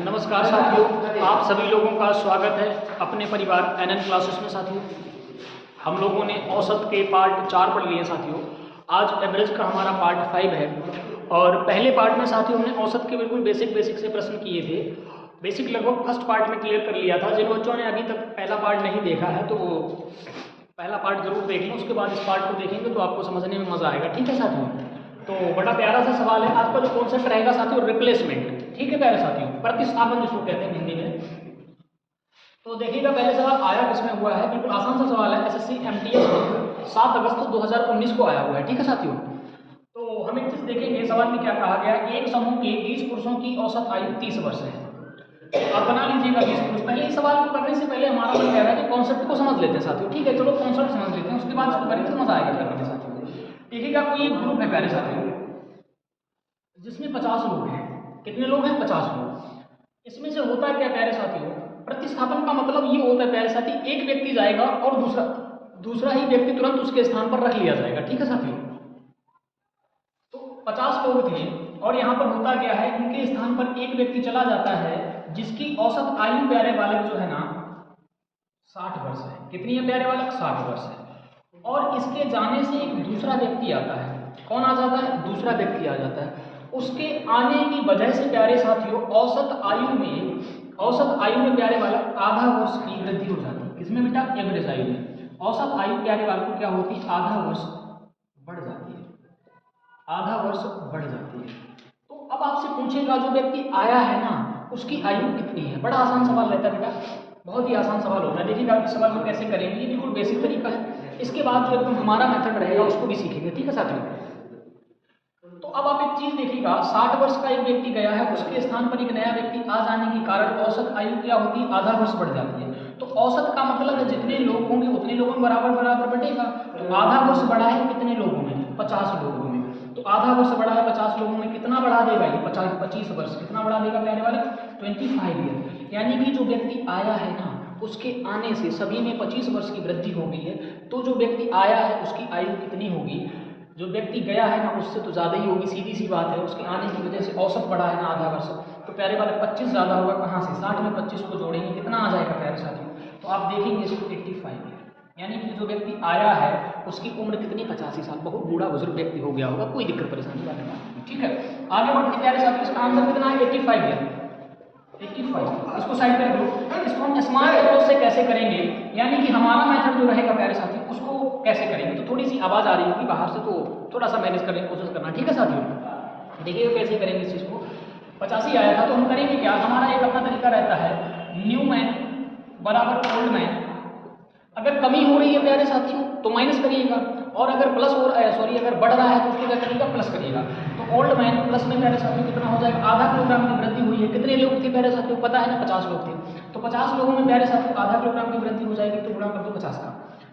नमस्कार साथियों, आप सभी लोगों का स्वागत है अपने परिवार एनएन क्लासेस में। साथियों, हम लोगों ने औसत के पार्ट 4 पढ़ लिए साथियों। आज एवरेज का हमारा पार्ट 5 है और पहले पार्ट में साथियों हमने औसत के बिल्कुल बेसिक से प्रश्न किए थे। बेसिक लगभग फर्स्ट पार्ट में क्लियर कर लिया था। जिन बच्चों ने अभी तक पहला पार्ट नहीं देखा है तो वो पहला पार्ट जरूर देख लें, उसके बाद इस पार्ट को देखेंगे तो आपको समझने में मज़ा आएगा। ठीक है साथियों, तो बड़ा प्यारा सा सवाल है। आज का जो कॉन्सेप्ट रहेगा साथियों रिप्लेसमेंट। ठीक है प्यारे साथियों, प्रतिस्थापन जिसको कहते हैं हिंदी में। तो देखिएगा पहले सवाल आया किसमें हुआ है, बिल्कुल आसान सा सवाल है। एसएससी एमटीएस 7 अगस्त 2019 को आया हुआ है। ठीक है साथियों, तो हम एक चीज देखेंगे सवाल में क्या कहा गया। एक समूह के 20 पुरुषों की औसत आयु 30 वर्ष है। आप बना लीजिएगा 20 पुरुष। पहले इस सवाल को करने से पहले हमारा मन कह रहा है कि कॉन्सेप्ट को समझ लेते हैं साथियों। ठीक है, चलो कॉन्सेप्ट समझ लेते हैं, उसके बाद इसको करेंगे तो मजा आएगा करने के साथियों। देखिएगा कोई एक ग्रुप है प्यारे साथियों जिसमें 50 लोग हैं। कितने लोग हैं? 50 लोग। इसमें से होता है क्या प्यारे साथियों, प्रतिस्थापन का मतलब ये होता है प्यारे साथी, एक व्यक्ति जाएगा और दूसरा ही व्यक्ति तुरंत उसके स्थान पर रख लिया जाएगा। ठीक है साथियों, तो 50 लोग थे और यहाँ पर होता क्या है, इनके स्थान पर एक व्यक्ति चला जाता है जिसकी औसत आयु प्यारे बालक जो है ना 60 वर्ष है। कितनी है प्यारे बालक? 60 वर्ष है। और इसके जाने से एक दूसरा व्यक्ति आता है। कौन आ जाता है? दूसरा व्यक्ति आ जाता है। उसके आने की वजह से प्यारे साथियों औसत आयु में प्यारे बालक आधा वर्ष की वृद्धि हो जाती है। किसमें बेटा? एवरेज आयु में। औसत आयु प्यारे बालक को क्या होती है? आधा वर्ष बढ़ जाती है। आधा वर्ष बढ़ जाती है। तो अब आपसे पूछेगा जो व्यक्ति आया है ना उसकी आयु कितनी है। बड़ा आसान सवाल रहता है बेटा, बहुत ही आसान सवाल होता है। देखिएगा आप इस सवाल को कैसे करेंगे, ये बिल्कुल बेसिक तरीका है। इसके बाद जो एकदम हमारा मेथड रहेगा उसको भी सीखेंगे। ठीक है साथियों, तो अब आप एक चीज देखिएगा, 60 वर्ष का एक व्यक्ति गया है, उसके स्थान पर एक नया व्यक्ति आ जाने के कारण औसत आयु क्या होती है? आधा वर्ष बढ़ जाती है। तो औसत का मतलब है जितने लोग होंगे उतने लोगों में बराबर बढ़ेगा। तो आधा वर्ष बढ़ा है कितने लोगों में? 50 लोगों में। तो आधा वर्ष बढ़ा है 50 लोगों में, कितना बढ़ा देगा ये? 25 वर्ष। कितना बढ़ा देगा प्यारे वाले? 25 ईयर। यानी कि जो व्यक्ति आया है ना उसके आने से सभी में 25 वर्ष की वृद्धि हो गई है। तो जो व्यक्ति आया है उसकी आयु कितनी होगी? जो व्यक्ति गया है ना उससे तो ज़्यादा ही होगी, सीधी सी बात है। उसके आने की वजह से औसत बढ़ा है ना आधा वर्ष, तो प्यारे वाले 25 ज़्यादा होगा। कहाँ से? 60 में 25 को जोड़ेंगे कितना आ जाएगा प्यारे साथियों? तो आप देखेंगे इसको 85 ईयर। यानी कि जो व्यक्ति आया है उसकी उम्र कितनी? 85 साल। बहुत बूढ़ा बुजुर्ग व्यक्ति हो गया होगा, कोई दिक्कत परेशानी वाली बात नहीं। ठीक है, आगे बढ़ते प्यारे साथियों। इसका आंसर कितना है? 85 ईयर। 85। इसको साइड कर दो। इसको हम स्मार्ट अप्रोच से कैसे करेंगे, यानी कि हमारा मेथड जो रहेगा प्यारे साथियों उसको कैसे करेंगे। तो थोड़ी सी आवाज़ आ रही होगी बाहर से, तो थोड़ा सा मैनेज करने की कोशिश करना। ठीक है साथियों, देखिएगा कैसे करेंगे इस चीज़ को। 85 आया था तो हम करेंगे क्या, हमारा एक अपना तरीका रहता है, न्यू मैन बराबर ओल्ड मैन। अगर कमी हो रही है प्यारे साथियों तो माइनस करिएगा, और अगर प्लस हो अगर बढ़ रहा है तो उसको क्या करिएगा? प्लस करिएगा। तो ओल्ड मैन प्लस में प्यारे साथियों कितना हो जाएगा? आधा किलोग्राम की वृद्धि हुई है। कितने लोग थे प्यारे साथियों? पता है ना, 50 लोग थे। तो 50 लोगों में प्यारे साथियों आधा किलोग्राम की वृद्धि हो जाएगी, तो गुणा कर दो 50 का।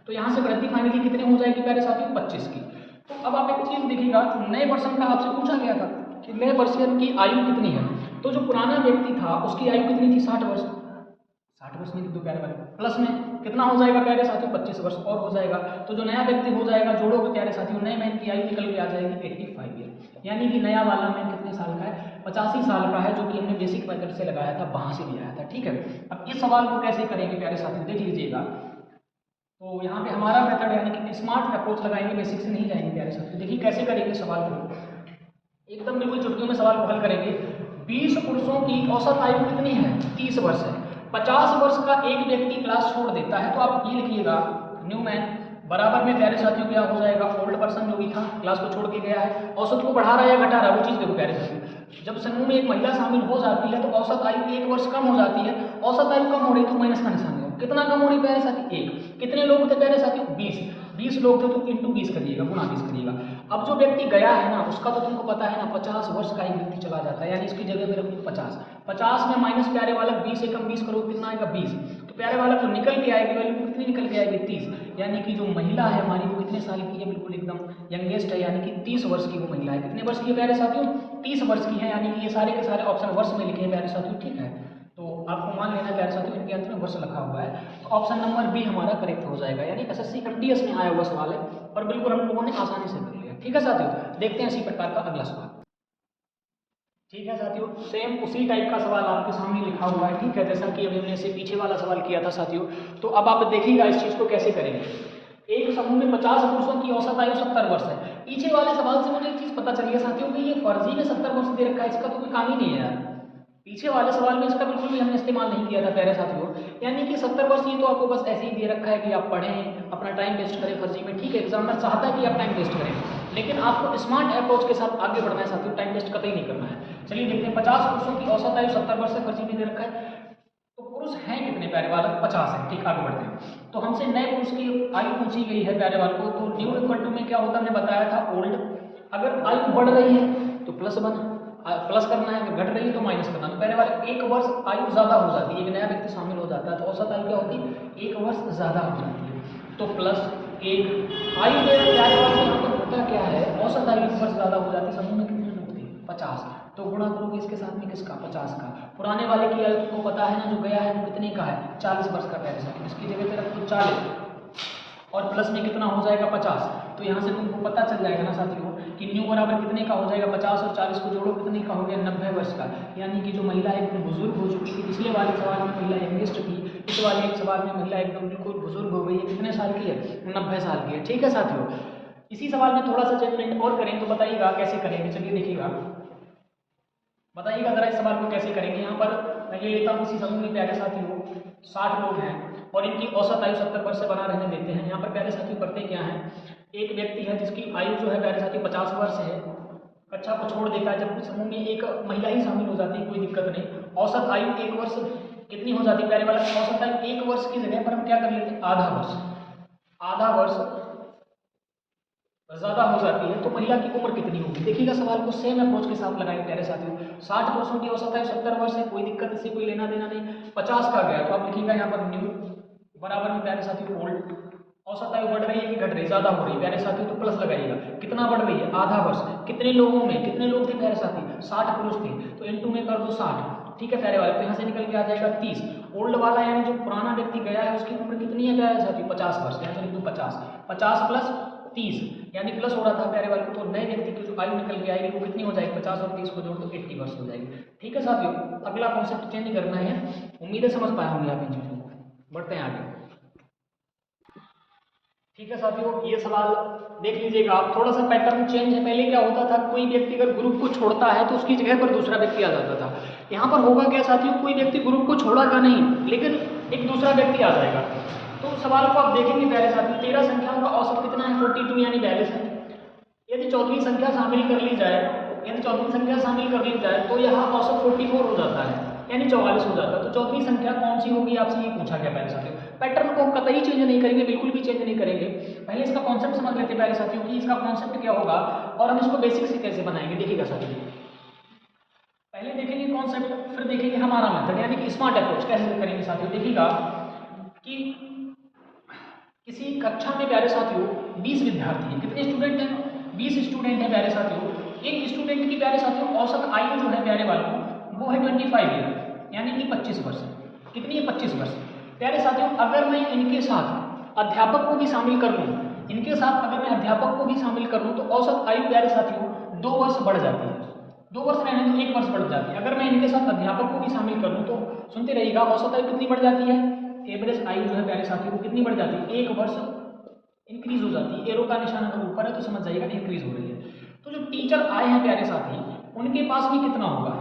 तो यहाँ से वृद्धि फाइनली कितने हो जाएगी प्यारे साथियों? 25 की। तो अब आप एक चीज़ देखिएगा, नए पर्सन का आपसे पूछा गया था कि नए पर्सन की आयु कितनी है। तो जो पुराना व्यक्ति था उसकी आयु कितनी थी? 60 वर्ष। 60 वर्ष में दो प्यारे वाले प्लस में कितना हो जाएगा प्यारे साथियों? 25 वर्ष और हो जाएगा। तो जो नया व्यक्ति हो जाएगा जोड़ोगे प्यारे साथियों, नए मैन की आयु निकल के आ जाएगी 85 ईयर। यानी कि नया वाला मैन कितने साल का है? 85 साल का है, जो कि हमने बेसिक मेथड से लगाया था, वहां से भी आया था। ठीक है, अब इस सवाल को कैसे करेंगे प्यारे साथियों देख लीजिएगा। तो यहाँ पे हमारा मेथड यानी कि स्मार्ट अप्रोच लगाएंगे, बेसिक से नहीं जाएंगे प्यारे साथियों। देखिए कैसे करेंगे सवाल को, एकदम बिल्कुल चुटकियों में सवाल को हल करेंगे। 20 पुरुषों की औसत आयु कितनी है? 30 वर्ष है। 50 वर्ष का एक व्यक्ति क्लास छोड़ देता है, तो आप ये लिखिएगा न्यू मैन बराबर में प्यारे साथियों क्या हो जाएगा? ओल्ड पर्सन जो भी था क्लास को छोड़ के गया है। औसत को बढ़ा रहा है या घटा रहा है वो चीज़ देखो प्यारे साथियों। जब समूह में एक महिला शामिल हो जाती है तो औसत आयु 1 वर्ष कम हो जाती है। औसत आयु कम हो रही तो माइनस का निशान है। कितना कम हो रही प्यारे साथी? 1। कितने लोग थे प्यारे साथियों? 20 लोग थे, तो इंटू 20 करिएगा, गुणा 20 करिएगा। अब जो व्यक्ति गया है ना उसका तो तुमको पता है ना 50 वर्ष का एक व्यक्ति चला जाता है, यानी इसकी जगह पे रखो 50 में माइनस प्यारे वाला 20 से कम 20 करो, कितना आएगा? 20। तो प्यारे वाला जो निकल के आएगी वैल्यू कितनी निकल के आएगी? 30। यानी कि जो महिला है हमारी वो कितने साल की है? बिल्कुल एकदम यंगेस्ट है, यानी कि 30 वर्ष की वो महिला है। कितने वर्ष की है प्यारे साथियों? 30 वर्ष की है। यानी कि ये सारे के सारे ऑप्शन वर्ष में लिखे हैं प्यारे साथियों। ठीक है, तो आपको मान लेना प्यारे साथियों इनके अंत में वर्ष लिखा हुआ है, तो ऑप्शन नंबर बी हमारा करेक्ट हो जाएगा। यानी एसएससी एमटीएस में आया हुआ सवाल है और बिल्कुल हम लोगों ने आसानी से कर लिया। ठीक है साथियों, देखते हैं इसी प्रकार का अगला सवाल। ठीक है साथियों, सेम उसी टाइप का सवाल आपके सामने लिखा हुआ है, ठीक है, जैसा कि अभी हमने इससे पीछे वाला सवाल किया था साथियों। तो अब आप देखिएगा इस चीज़ को कैसे करेंगे। एक समूह में 50 पुरुषों की औसत आयु 70 वर्ष है। पीछे वाले सवाल से मुझे एक चीज़ पता चली है साथियों कि ये फर्जी में 70 वर्ष दे रखा है, इसका तो कोई काम ही नहीं है यार। पीछे वाले सवाल में इसका बिल्कुल भी हमने इस्तेमाल नहीं किया था प्यारे साथियों। यानी कि 70 वर्ष ये तो आपको बस ऐसे ही दे रखा है कि आप पढ़ें, अपना टाइम वेस्ट करें फर्जी में, ठीक है, एग्जामिनर चाहता है कि आप टाइम वेस्ट करें, लेकिन आपको स्मार्ट अप्रोच के साथ आगे बढ़ना है साथियों, टाइम वेस्ट कतई नहीं करना है। चलिए देखते हैं, 50 पुरुषों की औसत आयु 70 वर्ष से फर्जी में दे रखा है, तो पुरुष हैं कितने प्यारे बालक? 50 है, ठीक, आगे बढ़ते हैं। तो हमसे नए पुरुष की आयु पूछी गई है प्यारे बालक को, तो न्यू इक्वल टू में क्या होता है, हमने बताया था ओल्ड। अगर आयु बढ़ रही है तो प्लस प्लस करना है, अगर घट रही है तो माइनस करना है। तो पहले वाले 1 वर्ष आयु ज़्यादा हो जाती है, एक नया व्यक्ति शामिल हो जाता है, तो औसत आयु क्या होती है? 1 वर्ष ज़्यादा हो जाती है, तो प्लस 1 आयु में प्यारे वाले यहाँ पर होता क्या है, औसत आयु 1 वर्ष ज़्यादा हो जाती है। समूह में कितने लोग थे? 50, तो गुणा करोगे इसके साथ में किसका? 50 का। पुराने वाले की आयु को पता है ना, जो गया है वो कितने का है? 40 वर्ष का प्यारे साथ, इसकी जगह पे रख दो 40 और प्लस में कितना हो जाएगा? 50। तो यहाँ से तुमको पता चल जाएगा ना साथियों कि न्यू बराबर कितने का हो जाएगा? 50 और 40 को जोड़ो, कितने का हो गया? 90 वर्ष का। यानी कि जो महिला एकदम बुजुर्ग हो चुकी थी, पिछले वाले सवाल में महिला यंगेस्ट थी, इस वाले एक सवाल में महिला एकदम बिल्कुल बुजुर्ग हो गई है। कितने साल की है? 90 साल की है, ठीक है साथियों। इसी सवाल में थोड़ा सा चेंजमेंट और करें तो बताइएगा कैसे करेंगे। चलिए देखिएगा, बताइएगा जरा इस सवाल को कैसे करेंगे। यहाँ पर मैं ये लेता हूँ, किसी समूह में प्यारे साथियों 60 लोग हैं और इनकी औसत आयु 70 वर्ष से बना रहने देते हैं। यहाँ पर प्यारे साथियों करते क्या है, एक व्यक्ति है जिसकी आयु जो है प्यारे साथियों 50 वर्ष है, कक्षा को छोड़ देता है। जब कुछ समूह में एक महिला ही शामिल हो जाती है, कोई दिक्कत नहीं। औसत आयु 1 वर्ष कितनी हो जाती है प्यारे वाला? औसत आयु 1 वर्ष की जगह पर हम क्या कर लेते हैं? आधा वर्ष, आधा वर्ष ज़्यादा हो जाती है। तो महिला की उम्र कितनी होगी? देखिएगा सवाल को सेम अप्रोच के साथ लगाएंगे प्यारे साथियों। 60 पुरुषों की औसत आयु 70 वर्ष है, कोई दिक्कत, इससे कोई लेना देना नहीं। 50 का गया तो आप लिखिएगा यहाँ पर न्यू बराबर में प्यारे साथियों ओल्ड। औसत आयु बढ़ रही है कि घट रही है? ज़्यादा हो रही है प्यारे साथियों, तो प्लस लगाइएगा। कितना बढ़ रही है? आधा वर्ष। कितने लोगों में? कितने लोग थे प्यारे साथी? 60 पुरुष थे, तो इनटू में कर दो 60, ठीक है प्यारे वाले। तो यहाँ से निकल के आ जाएगा 30। ओल्ड वाला यानी जो पुराना व्यक्ति गया है उसकी उम्र कितनी है प्यारे साथी? 50 वर्ष, यहाँ से लिख दो 50। 50 प्लस 30 यानी प्लस हो रहा था प्यारे वाले को, तो नए व्यक्ति की जो आयु निकल के आएगी वो कितनी हो जाएगी? 50 और 30 को जोड़ दो 80 वर्ष हो जाएगी, ठीक है साथियों। अगला कॉन्सेप्ट चेंज करना है, उम्मीद है समझ पाए होंगे आप इन चीज़ों को। बढ़ते हैं आगे, ठीक है साथियों। ये सवाल देख लीजिएगा आप, थोड़ा सा पैटर्न चेंज है। पहले क्या होता था, कोई व्यक्ति अगर ग्रुप को छोड़ता है तो उसकी जगह पर दूसरा व्यक्ति आ जाता था। यहाँ पर होगा क्या साथियों, कोई व्यक्ति ग्रुप को छोड़ेगा नहीं, लेकिन एक दूसरा व्यक्ति आ जाएगा। तो सवाल को आप देखेंगे प्यारे साथियों, 13 संख्याओं का औसत कितना है? 42 यानी 42 है। यदि चौथी संख्या शामिल कर ली जाए, यदि चौथी संख्या शामिल कर ली जाए तो यहाँ औसत 44 हो जाता है, यानी 44 हो जाता है। तो चौथी संख्या कौन सी होगी आपसे ये पूछा गया प्यारे साथियों। पैटर्न को कतई चेंज नहीं करेंगे, बिल्कुल भी चेंज नहीं करेंगे। पहले इसका कॉन्सेप्ट समझ लेते हैं प्यारे साथियों कि इसका कॉन्सेप्ट क्या होगा और हम इसको बेसिक से कैसे बनाएंगे। देखिएगा साथियों, पहले देखेंगे कॉन्सेप्ट, फिर देखेंगे हमारा मेथड, यानी कि स्मार्ट अप्रोच कैसे करेंगे साथियों। देखिएगा कि किसी कक्षा में प्यारे साथियों 20 विद्यार्थी हैं। कितने स्टूडेंट हैं? 20 स्टूडेंट हैं प्यारे साथियों। एक स्टूडेंट की प्यारे साथियों औसत आयु जो है प्यारे वालों वो है 25 ईयर, यानी कि 25 वर्ष। कितनी है? 25 वर्ष प्यारे साथियों। अगर मैं इनके साथ अध्यापक को भी शामिल कर लूँ, इनके साथ अगर मैं अध्यापक को भी शामिल कर लूँ तो औसत आयु प्यारे साथियों 2 वर्ष बढ़ जाती है। 2 वर्ष रहने तो 1 वर्ष बढ़ जाती है। अगर मैं इनके साथ अध्यापक को भी शामिल कर लूँ तो सुनते रहिएगा, औसत आयु कितनी बढ़ जाती है? एवरेज आयु जो है प्यारे साथियों को कितनी बढ़ जाती है? 1 वर्ष इंक्रीज हो जाती है। एरो का निशान अगर ऊपर है तो समझ जाइएगा इंक्रीज हो रही है। तो जो टीचर आए हैं प्यारे साथी, उनके पास भी कितना होगा?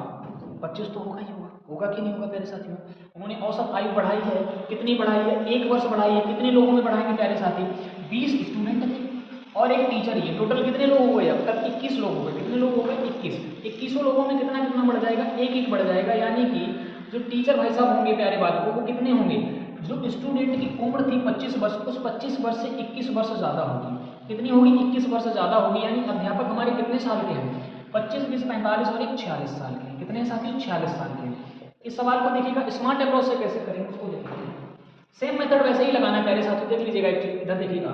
25 तो होगा ही होगा, होगा कि नहीं होगा प्यारे साथियों। उन्होंने औसत आयु बढ़ाई है, कितनी बढ़ाई है? 1 वर्ष बढ़ाई है। कितने लोगों में बढ़ाएंगे प्यारे साथी? 20 स्टूडेंट थे और एक टीचर ही है। टोटल कितने लोग हो गए? अब तक 21 लोग हो गए। कितने लोग हो गए? 21। 21 लोगों में कितना कितना बढ़ जाएगा? 1 बढ़ जाएगा। यानी कि जो टीचर भाई साहब होंगे प्यारे बालकों वो कितने होंगे? जो स्टूडेंट की उम्र थी 25 वर्ष, उस 25 वर्ष से 21 वर्ष ज़्यादा होगी। कितनी होगी? 21 वर्ष ज़्यादा होगी। यानी अध्यापक हमारे कितने साल के हैं? 25, 20, 45 और 46 साल के। कितने साथी? 46 साल के। इस सवाल को देखिएगा स्मार्ट अप्रोच से कैसे करेंगे उसको देखिए। सेम मेथड वैसे ही लगाना है प्यारे साथियों। देख लीजिएगा, इधर देखिएगा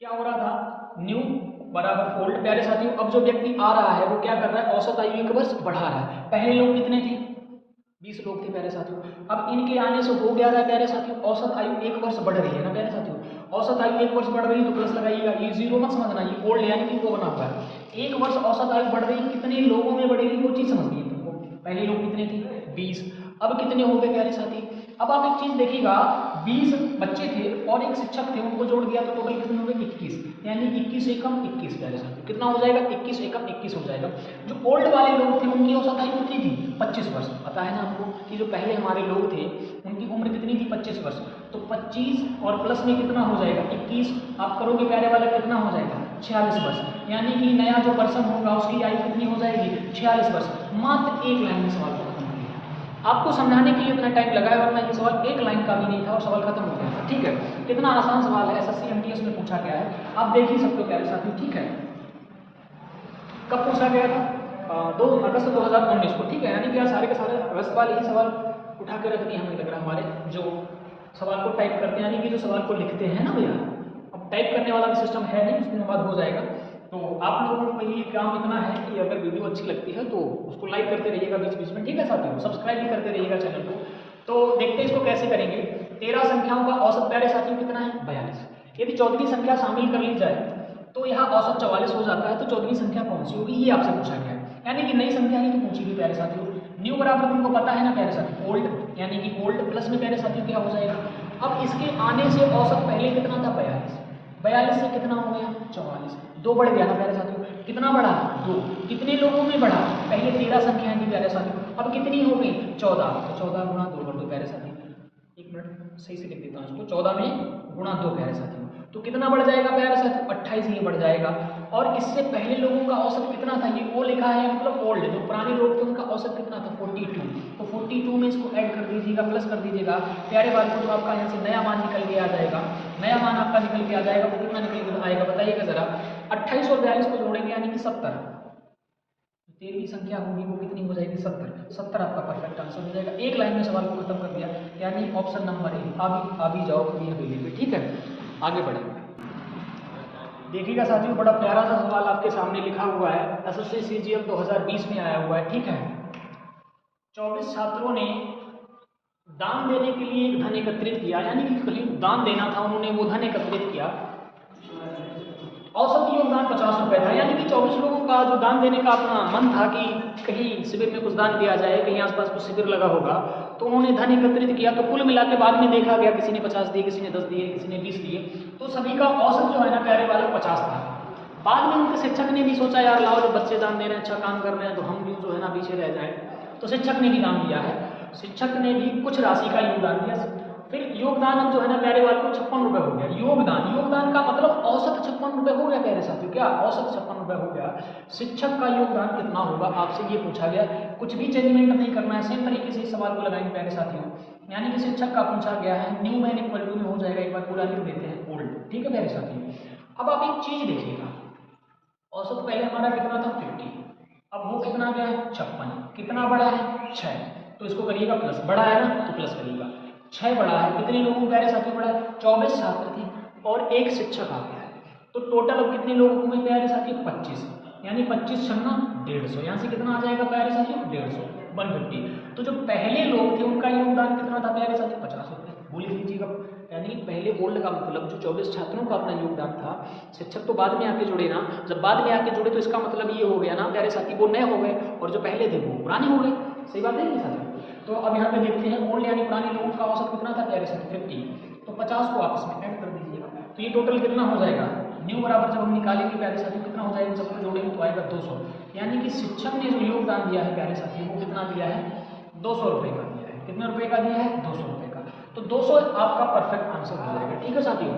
क्या हो रहा था, न्यू बराबर ओल्ड प्यारे साथियों। अब जो व्यक्ति आ रहा है वो क्या कर रहा है? औसत आयु 1 वर्ष बढ़ा रहा है। पहले लोग कितने थे? 20 लोग थे प्यारे साथियों। अब इनके आने से हो गया था प्यारे साथियों, औसत आयु 1 वर्ष बढ़ रही है ना प्यारे साथियों। औसत आयु 1 वर्ष बढ़ रही तो प्लस लगाइएगा, ये जीरो मत समझना, ये ओल्ड यानी कि वो बना हुआ है। 1 वर्ष औसत आयु बढ़ रही, कितने लोगों में बढ़ेगी वो चीज़ समझनी है तुमको। पहले लोग कितने थे 20, अब कितने हो गए प्यारे साथी। अब आप एक चीज़ देखिएगा, 20 बच्चे थे और एक शिक्षक थे, उनको जोड़ दिया तो टोटल कितने हो गए 21, यानी 21 एकम 21 प्यारे साथी, कितना हो जाएगा 21 एकम 21 हो जाएगा। जो ओल्ड वाले लोग थे उनकी औसत आयु कितनी थी 25 वर्ष, पता है ना हमको कि जो पहले हमारे लोग थे उनकी उम्र कितनी थी 25 वर्ष, तो 25 और प्लस में कितना हो जाएगा 21, आप करोगे प्यारे वाला कितना हो जाएगा 46 वर्ष, यानी कि नया जो पर्सन होगा उसकी आयु कितनी हो जाएगी 46 वर्ष। मात्र एक लाइन में सवाल खत्म हो गया, आपको समझाने के लिए इतना टाइम लगा है, वरना ये सवाल एक लाइन का भी नहीं था और सवाल खत्म हो गया। ठीक है, कितना आसान सवाल है, SSC MTS में पूछा गया है, आप देख ही सकते हो प्यारे साथी। ठीक है, कब पूछा गया था 2 अगस्त 2019 को। ठीक है, यानी कि यार सारे के सारे अगस्त वाले ही सवाल उठा के रख दिए हमें लग रहा है, हमारे जो सवाल को टाइप करते हैं, यानी कि जो सवाल को लिखते हैं ना भैया, अब टाइप करने वाला भी सिस्टम है नहीं, उसके बाद हो जाएगा। तो आप लोगों को ये काम इतना है कि अगर वीडियो अच्छी लगती है तो उसको लाइक करते रहिएगा बीच बीच में, ठीक है साथियों, सब्सक्राइब भी करते रहिएगा चैनल को। तो देखते हैं इसको कैसे करेंगे। 13 संख्याओं का औसत प्यारे साथियों कितना है 42, यदि 14वीं संख्या शामिल कर ली जाए तो यहाँ औसत 44 हो जाता है, तो 14वीं संख्या कौन सी होगी ये आपसे पूछा गया है, यानी कि नई संख्या ही तो पूछी गई प्यारे साथियों। न्यू बराबर तुमको पता है ना प्यारे साथियों ओल्ड, यानी कि ओल्ड प्लस में प्यारे साथियों क्या हो जाएगा। अब इसके आने से औसत पहले कितना था 42, 42 से कितना हो गया 44, 2 बढ़ गया ना प्यारे साथियों, कितना बढ़ा 2, कितने लोगों में बढ़ा, पहले 13 संख्याएं थी प्यारे साथियों, अब कितनी हो गई 14, तो 14 गुणा 2 कर दो प्यारे साथियों, एक मिनट सही से लिख देता हूँ इसको, 14 में गुणा 2 प्यारे साथियों, तो कितना बढ़ जाएगा प्यारे साथियों 28 ये बढ़ जाएगा। और इससे पहले लोगों का औसत कितना था, ये ओ लिखा है मतलब ओल्ड, जो पुराने लोग थे उनका औसत कितना था 42, तो 42 में इसको ऐड कर दीजिएगा, प्लस कर दीजिएगा प्यारे वाले को, तो आपका यहाँ से नया मान निकल के आ जाएगा, नया मान आपका निकल के आ जाएगा, वो कितना निकल के आएगा बताइएगा जरा, 28 और 42 को जोड़ेंगे यानी कि 70, 13वीं संख्या होगी वो कितनी हो जाएगी 70, 70 आपका परफेक्ट आंसर हो जाएगा। एक लाइन में सवाल को खत्म कर दिया, यानी ऑप्शन नंबर ए, अभी जाओ कभी अवेलेबल। ठीक है, आगे बढ़ेंगे। देखिएगा साथियों, बड़ा प्यारा सा सवाल आपके सामने लिखा हुआ है, SSC CGL 2020 में आया हुआ है। ठीक है, 24 छात्रों ने दान देने के लिए एक धन एकत्रित किया, यानी कि कहीं दान देना था उन्होंने, वो धन एकत्रित किया, औसत योगदान 50 रुपये था, यानी कि 24 लोगों का जो दान देने का अपना मन था कि कहीं शिविर में कुछ दान दिया जाए, कहीं आसपास कुछ शिविर लगा होगा, तो उन्होंने धन एकत्रित किया, तो कुल मिला के बाद में देखा गया किसी ने 50 दिए, किसी ने 10 दिए, किसी ने 20 दिए, तो सभी का औसत जो है ना प्यारे वाला 50 था। बाद में उनके शिक्षक ने भी सोचा यार लाओ, जो बच्चे दान दे रहे हैं, अच्छा काम कर रहे हैं, तो हम भी जो है ना पीछे रह जाए, तो शिक्षक ने भी दान दिया है, शिक्षक ने भी कुछ राशि का योगदान दिया। फिर योगदान अब जो है ना प्यारे वाले को 56 रुपये हो गया। योगदान का मतलब औसत 56 रुपये हो गया प्यारे साथियों, क्या औसत 56 रुपये हो गया। शिक्षक का योगदान कितना होगा आपसे ये पूछा गया, कुछ भी चेंजमेंट नहीं करना है, सेम तरीके से इस सवाल को लगाएंगे प्यारे साथियों, यानी कि शिक्षक का पूछा गया है, न्यू मैन इक्वल टू में हो जाएगा, एक बार पूरा लिख देते हैं ओल्ड। ठीक है प्यारे साथियों, अब आप एक चीज देखिएगा, औसत पहले हमारा कितना था 50, अब वो कितना गया है 56, कितना बड़ा है 6, तो इसको करिएगा प्लस, बड़ा है ना तो प्लस करिएगा, 6 बड़ा है, कितने लोगों को प्यारे साथियों बड़ा है 24 छात्र थे और एक शिक्षक आ गया है, तो टोटल अब कितने लोगों में प्यारे साथियों 25, यानी 25 छन्ना 150, यहाँ से कितना आ जाएगा प्यारे साथियों 150, 150। तो जो पहले लोग थे उनका योगदान कितना था प्यारे साथियों 50 रुपये, बोल लीजिएगा, यानी पहले ओल्ड का मतलब जो 24 छात्रों का अपना योगदान था, शिक्षक तो बाद में आके जुड़े ना, जब बाद में आके जुड़े तो इसका मतलब ये हो गया ना प्यारे साथी वो नए हो गए और जो पहले थे वो पुराने हो गए, सही बात है नहीं साथी। तो अब यहाँ पे देखते हैं ओल्ड यानी पुराने लोगों का औसत कितना था प्यारे साथी 50, तो 50 को आपस में ऐड कर दीजिएगा, तो ये टोटल कितना हो जाएगा, न्यू बराबर जब हम निकालेंगे प्यारे साथी कितना हो जाएगा, सबको जोड़ेंगे तो आएगा 200, यानी कि शिक्षक ने जो योगदान दिया है प्यारे साथी वो कितना दिया है 200 रुपये का दिया है, कितने रुपये का दिया है 200 रुपये का, तो 200 आपका परफेक्ट आंसर हो जाएगा। ठीक है साथियों,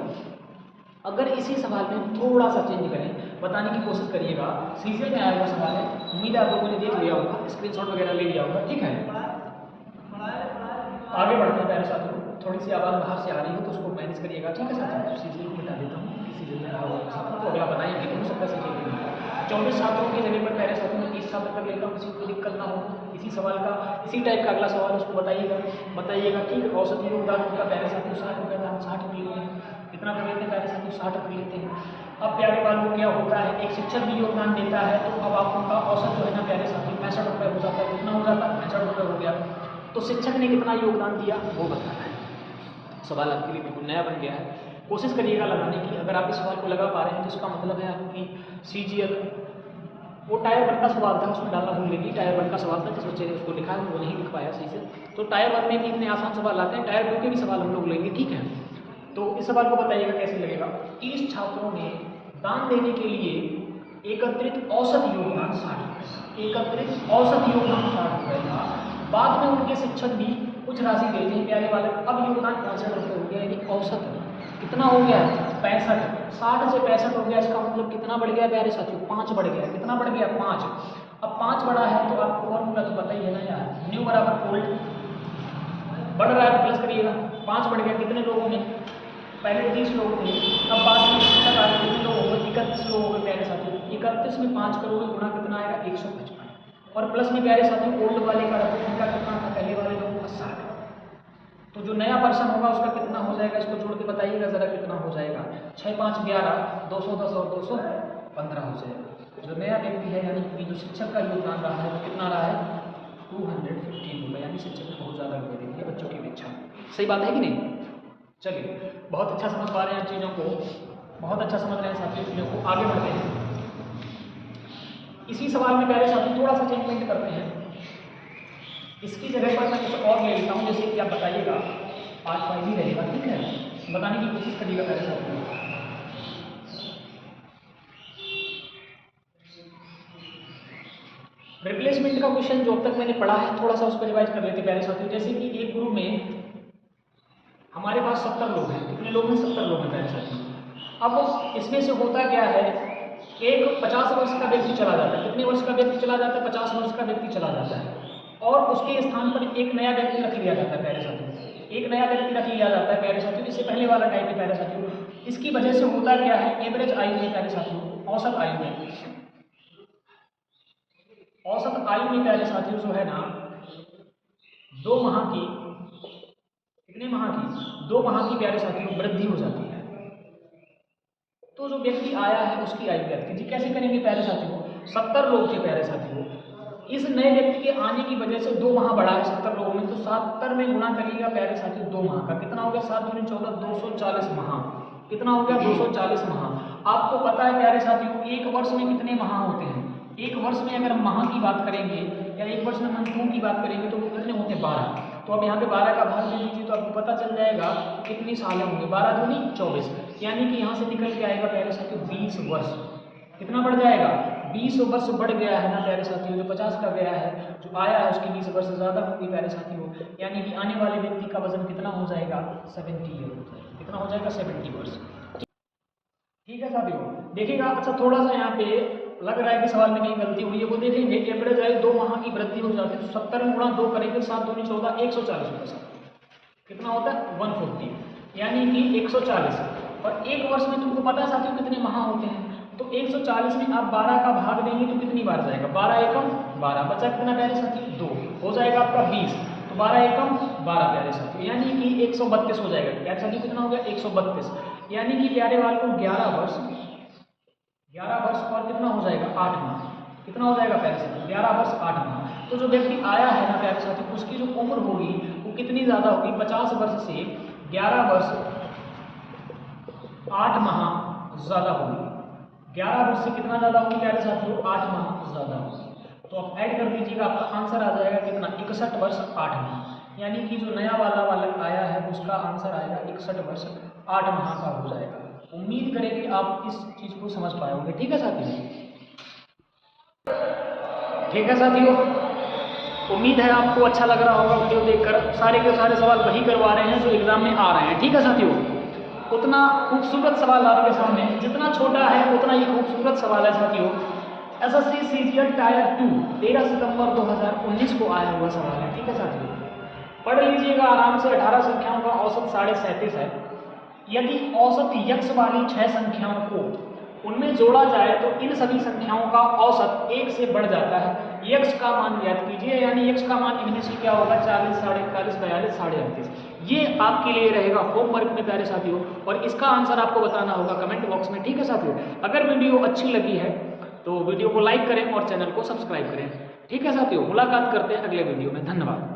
अगर इसी सवाल में थोड़ा सा चेंज करें, बताने की कोशिश करिएगा, सीजन में आया हुआ सवाल है, उम्मीद है आप लोगों ने देख लिया होगा, स्क्रीनशॉट वगैरह ले लिया होगा। ठीक है, आगे बढ़ते हैं प्यारे साथियों, थोड़ी सी आवाज़ बाहर से आ रही हो तो उसको मैनेज करिएगा। ठीक है साथियों, तो सीजन को बता देता हूँ, सीजन में रहा होगा तो अगला बनाएंगे तो हो सकता है सीजन में 24 छात्रों की जगह पर प्यारे साथियों में 30 छात्र कर लेता हूँ, किसी को दिक्कत ना हो, इसी सवाल का इसी टाइप का अगला सवाल उसको बताइएगा। ठीक है, औसत योगदान उनका प्यारे साथियों 60 रुपये का, हम 60 कर लेते हैं, कितना कर लेते हैं प्यारे साथियों 60 कर लेते हैं। अब प्यारे वालों क्या होता है, एक शिक्षक भी योगदान देता है, तो अब आप उनका औसत जो है ना प्यारे साथियों 65 रुपये हो जाता है, कितना हो जाता है 65 रुपये हो गया। तो शिक्षक ने कितना योगदान दिया वो बताना है, सवाल आपके लिए बिल्कुल नया बन गया है। कोशिश करिएगा लगाने की। अगर आप इस सवाल को लगा पा रहे हैं तो इसका मतलब है आपकी CGL वो टायर 1 का सवाल था, उसमें डालना भूल गई। टायर 1 का सवाल था, जिस बच्चे ने उसको लिखा है वो नहीं लिख पाया सही से। तो टायर 1 में भी इतने आसान सवाल आते हैं, टायर 2 के भी सवाल हम लोग लेंगे, ठीक है। तो इस सवाल को बताइएगा कैसे लगेगा। 30 छात्रों ने दान देने के लिए एकत्रित औसत योगदान 60 रुपये, एकत्रित औसत योगदान 60 रुपये था। बाद में उनके शिक्षक भी कुछ राशि देते हैं प्यारे वाले, अब योगदान 65 रुपये हो गया, यानी औसत कितना हो गया 65। 60 से 65 हो गया, इसका मतलब कितना बढ़ गया प्यारे साथियों, 5 बढ़ गया। कितना बढ़ गया 5। अब 5 बढ़ा है तो आपको फॉर्मूला तो पता ही है ना यार, न्यू बराबर ओल्ड, बढ़ रहा है तो प्लस करिएगा। 5 बढ़ गया, कितने लोगों में, पहले 30 लोग थे, अब बाद में शिक्षक आगे कितने लोग हो गए, 31 लोग हो गए प्यारे साथियों। 31 में 5 करोगे गुणा कितना आएगा 155, और प्लस में प्यारे साथियों ओल्ड वाले का रखो, उनका कितना था पहले वाले लोगों का 60। तो जो नया पर्सन होगा उसका कितना हो जाएगा, इसको जोड़ के बताइएगा जरा कितना हो जाएगा। 6 5 11, 210 और 215 हो जाएगा। जो नया व्यक्ति है यानी कि जो शिक्षक का योगदान रहा है वो कितना रहा है 215 रुपये, यानी शिक्षक ने बहुत ज़्यादा रुपये दे दिए बच्चों की अपेक्षा। सही बात है कि नहीं। चलिए बहुत अच्छा समझ पा रहे हैं चीज़ों को, बहुत अच्छा समझ रहे हैं साथियों चीज़ों को। आगे बढ़ते हैं। इसी सवाल में प्यारे साथी थोड़ा सा चेंजमेंट करते हैं। इसकी जगह पर मैं कुछ और ले लेता हूँ, जैसे कि आप बताइएगा 5 5 ही रहेगा, ठीक है, बताने की कोशिश करिएगा प्यारे साथी। रिप्लेसमेंट का क्वेश्चन जो अब तक मैंने पढ़ा है थोड़ा सा उस पर रिवाइज कर लेते प्यारे साथियों। जैसे कि एक ग्रुप में हमारे पास 70 लोग हैं, कितने लोग हैं 70 लोग हैं प्यारे साथियों। अब इसमें से होता क्या है, एक 50 वर्ष का व्यक्ति चला जाता है, कितने वर्ष का व्यक्ति चला जाता है 50 वर्ष का व्यक्ति चला जाता है, और उसके स्थान पर एक नया व्यक्ति रख लिया जाता है प्यारे साथियों। एक नया व्यक्ति रख लिया जाता है प्यारे साथियों, इससे पहले वाला टाइप है प्यारे साथियों। इसकी वजह से होता क्या है, एवरेज आयु में प्यारे साथियों, औसत आयु में, औसत आयु में प्यारे साथियों जो है ना 2 माह की, कितने माह की 2 माह की प्यारे साथियों वृद्धि हो जाती है। तो जो व्यक्ति आया है उसकी आयु ज्ञात कीजिए। कैसे करेंगे प्यारे साथियों, 70 लोग थे प्यारे साथियों, इस नए व्यक्ति के आने की वजह से 2 माह बढ़ा है 70 लोगों में, तो 70 में गुणा करिएगा प्यारे साथियों 2 माह का, कितना हो गया 7 दूनी 14, 240 माह। कितना हो गया 240 माह। आपको पता है प्यारे साथियों एक वर्ष में कितने माह होते हैं, एक वर्ष में अगर माह की बात करेंगे या एक वर्ष में मंथों की बात करेंगे तो वो कितने होते हैं 12। तो अब यहाँ पे 12 का भाग दे दीजिए तो आपको पता चल जाएगा कितनी सालें होंगे, 12 दूनी 24, यानी कि यहाँ से निकल के आएगा प्यारे साथियों 20 वर्ष। कितना बढ़ जाएगा 20 वर्ष बढ़ गया है ना प्यारे साथियों। जो 50 का गया है जो आया है उसकी 20 वर्ष ज़्यादा होगी प्यारे साथियों, यानी कि आने वाले व्यक्ति का वजन कितना हो जाएगा 70 ईयर हो जाएगा। कितना हो जाएगा 70 वर्ष। ठीक है साथियों, देखिएगा। अच्छा थोड़ा सा यहाँ पे लग रहा है कि सवाल में कहीं गलती हुई है, वो देखेंगे। एवरेज आयु 2 माह की वृद्धि हो जाती है तो 70 में गुणा 2 करेंगे 7 दूनी 14, 140 रुपये साथियों। कितना होता है 140, यानी कि 140। और एक वर्ष में तुमको पता है साथियों कितने माह होते हैं, तो 140 में आप 12 का भाग देंगे तो कितनी बार जाएगा, 12 एकम 12, बचा कितना प्यारे साथी 2, हो जाएगा आपका 20, तो 12 एकम 12 प्यारे साथी, यानी कि 132 हो जाएगा प्यारे साथी। कितना हो गया 132, यानी कि प्यारे वाल को 11 वर्ष और कितना हो जाएगा 8 माह। कितना हो जाएगा प्यारे साथी 11 वर्ष 8 माह। तो जो व्यक्ति आया है ना प्यारे साथी उसकी जो उम्र होगी वो कितनी ज़्यादा होगी, 50 वर्ष से 11 वर्ष 8 माह ज़्यादा होगी। 11 वर्ष से कितना ज़्यादा होगी प्यारे साथियों 8 माह ज़्यादा होगी। तो आप ऐड कर दीजिएगा, आपका आंसर आ जाएगा कितना 61 वर्ष 8 माह, यानी कि जो नया वाला बालक आया है उसका आंसर आएगा 61 वर्ष 8 माह का हो जाएगा। उम्मीद करें कि आप इस चीज़ को समझ पाए होंगे। ठीक है साथियों, ठीक है साथियों, उम्मीद है आपको अच्छा लग रहा होगा वीडियो देखकर। सारे के सारे सवाल वही करवा रहे हैं जो एग्जाम में आ रहे हैं। ठीक है साथियों, उतना खूबसूरत सवाल आपके सामने, जितना छोटा है उतना ही खूबसूरत सवाल है साथियों। एसएससी सीजीएल टायर 2 13 सितंबर 2019 को आया हुआ सवाल है। ठीक है साथियों, पढ़ लीजिएगा आराम से। 18 संख्याओं का औसत 37.5 है। यदि औसत यक्ष वाली 6 संख्याओं को उनमें जोड़ा जाए तो इन सभी संख्याओं का औसत 1 से बढ़ जाता है। यक्ष का मान ज्ञात कीजिए, यानी यक्ष का मान इनमें से क्या होगा 40, 41, 42, 38। ये आपके लिए रहेगा होमवर्क में प्यारे साथियों, और इसका आंसर आपको बताना होगा कमेंट बॉक्स में। ठीक है साथियों, अगर वीडियो अच्छी लगी है तो वीडियो को लाइक करें और चैनल को सब्सक्राइब करें। ठीक है साथियों, मुलाकात करते हैं अगले वीडियो में। धन्यवाद।